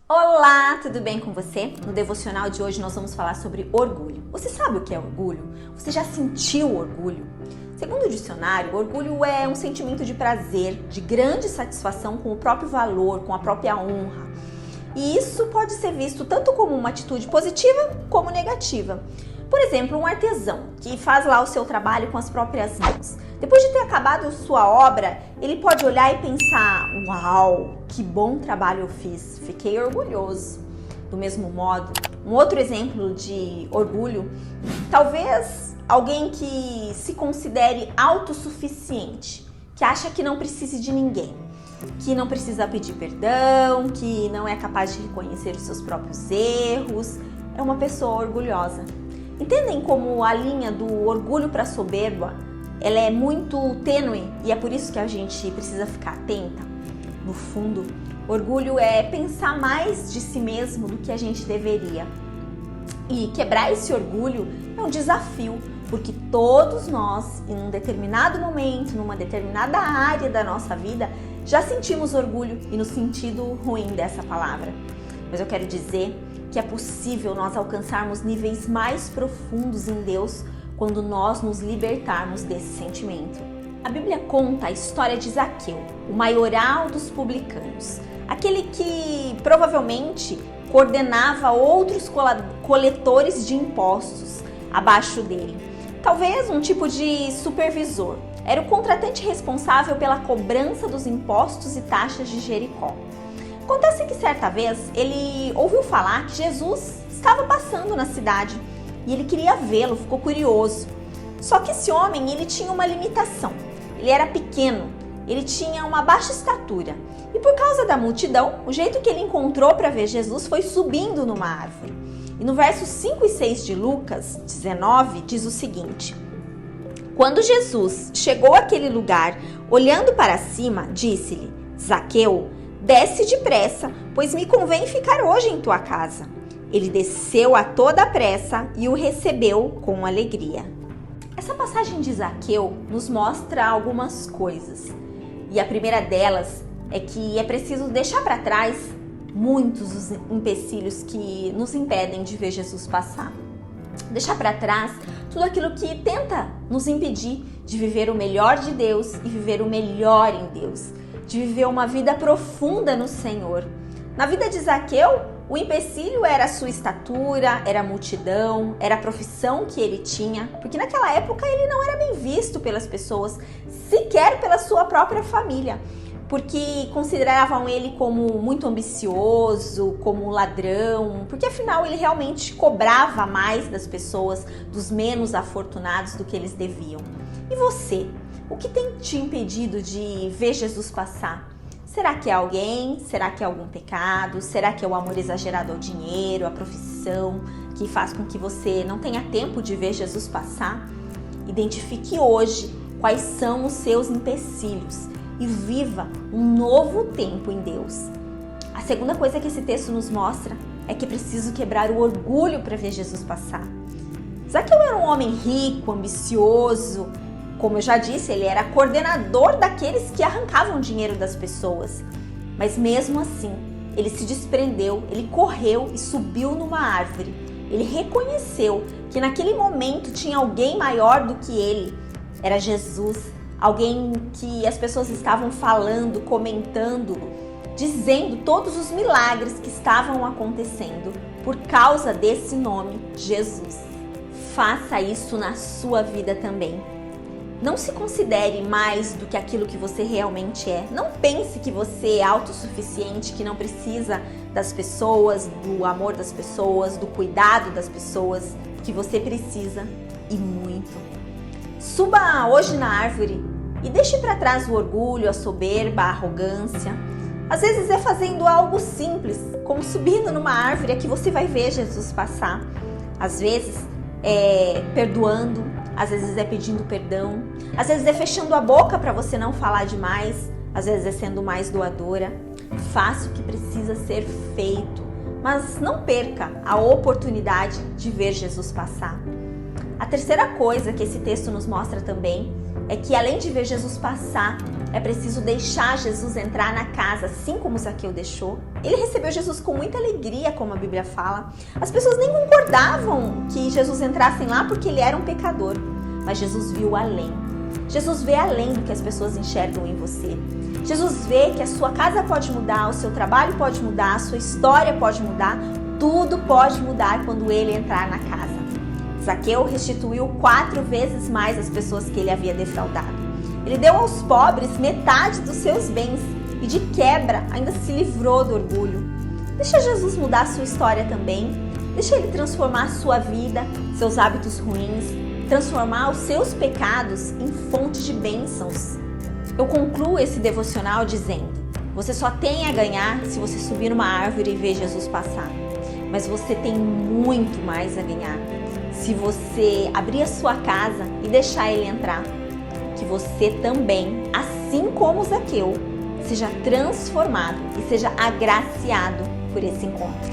Olá, tudo bem com você? No devocional de hoje nós vamos falar sobre orgulho. Você sabe o que é orgulho? Você já sentiu orgulho? Segundo o dicionário, orgulho é um sentimento de prazer, de grande satisfação com o próprio valor, com a própria honra. E isso pode ser visto tanto como uma atitude positiva como negativa. Por exemplo, um artesão que faz lá o seu trabalho com as próprias mãos. Depois de ter acabado sua obra, ele pode olhar e pensar: uau, que bom trabalho eu fiz, fiquei orgulhoso. Do mesmo modo, um outro exemplo de orgulho, talvez alguém que se considere autossuficiente, que acha que não precise de ninguém, que não precisa pedir perdão, que não é capaz de reconhecer os seus próprios erros, é uma pessoa orgulhosa. Entendem como a linha do orgulho para a soberba, ela é muito tênue e é por isso que a gente precisa ficar atenta? No fundo, orgulho é pensar mais de si mesmo do que a gente deveria. E quebrar esse orgulho é um desafio, porque todos nós, em um determinado momento, numa determinada área da nossa vida, já sentimos orgulho e no sentido ruim dessa palavra. Mas eu quero dizer que é possível nós alcançarmos níveis mais profundos em Deus quando nós nos libertarmos desse sentimento. A Bíblia conta a história de Zaqueu, o maioral dos publicanos, aquele que provavelmente coordenava outros coletores de impostos abaixo dele. Talvez um tipo de supervisor. Era o contratante responsável pela cobrança dos impostos e taxas de Jericó. Acontece que certa vez ele ouviu falar que Jesus estava passando na cidade e ele queria vê-lo, ficou curioso. Só que esse homem, ele tinha uma limitação. Ele era pequeno, ele tinha uma baixa estatura. E por causa da multidão, o jeito que ele encontrou para ver Jesus foi subindo numa árvore. E no versos 5 e 6 de Lucas 19 diz o seguinte: quando Jesus chegou àquele lugar, olhando para cima, disse-lhe: Zaqueu, desce depressa, pois me convém ficar hoje em tua casa. Ele desceu a toda pressa e o recebeu com alegria. Essa passagem de Zaqueu nos mostra algumas coisas. E a primeira delas é que é preciso deixar para trás muitos os empecilhos que nos impedem de ver Jesus passar. Deixar para trás tudo aquilo que tenta nos impedir de viver o melhor de Deus e viver o melhor em Deus, de viver uma vida profunda no Senhor. Na vida de Zaqueu, o empecilho era a sua estatura, era a multidão, era a profissão que ele tinha, porque naquela época ele não era bem visto pelas pessoas, sequer pela sua própria família, porque consideravam ele como muito ambicioso, como um ladrão, porque afinal ele realmente cobrava mais das pessoas, dos menos afortunados, do que eles deviam. E você? O que tem te impedido de ver Jesus passar? Será que é alguém? Será que é algum pecado? Será que é o amor exagerado ao dinheiro, a profissão, que faz com que você não tenha tempo de ver Jesus passar? Identifique hoje quais são os seus empecilhos e viva um novo tempo em Deus. A segunda coisa que esse texto nos mostra é que é preciso quebrar o orgulho para ver Jesus passar. Zaqueu era um homem rico, ambicioso. Como eu já disse, ele era coordenador daqueles que arrancavam dinheiro das pessoas. Mas mesmo assim, ele se desprendeu, ele correu e subiu numa árvore. Ele reconheceu que naquele momento tinha alguém maior do que ele. Era Jesus, alguém que as pessoas estavam falando, comentando, dizendo todos os milagres que estavam acontecendo por causa desse nome, Jesus. Faça isso na sua vida também. Não se considere mais do que aquilo que você realmente é. Não pense que você é autossuficiente, que não precisa das pessoas, do amor das pessoas, do cuidado das pessoas, que você precisa e muito. Suba hoje na árvore e deixe para trás o orgulho, a soberba, a arrogância. Às vezes é fazendo algo simples, como subindo numa árvore, é que você vai ver Jesus passar. Às vezes é perdoando, às vezes é pedindo perdão, às vezes é fechando a boca para você não falar demais, às vezes é sendo mais doadora. Faça o que precisa ser feito, mas não perca a oportunidade de ver Jesus passar. A terceira coisa que esse texto nos mostra também é que além de ver Jesus passar, é preciso deixar Jesus entrar na casa, assim como Zaqueu deixou. Ele recebeu Jesus com muita alegria, como a Bíblia fala. As pessoas nem concordavam que Jesus entrasse lá porque ele era um pecador. Mas Jesus viu além. Jesus vê além do que as pessoas enxergam em você. Jesus vê que a sua casa pode mudar, o seu trabalho pode mudar, a sua história pode mudar. Tudo pode mudar quando ele entrar na casa. Zaqueu restituiu 4 vezes mais as pessoas que ele havia defraudado. Ele deu aos pobres metade dos seus bens e de quebra ainda se livrou do orgulho. Deixa Jesus mudar a sua história também. Deixa ele transformar a sua vida, seus hábitos ruins, transformar os seus pecados em fonte de bênçãos. Eu concluo esse devocional dizendo: você só tem a ganhar se você subir numa árvore e ver Jesus passar. Mas você tem muito mais a ganhar se você abrir a sua casa e deixar ele entrar. Que você também, assim como Zaqueu, seja transformado e seja agraciado por esse encontro.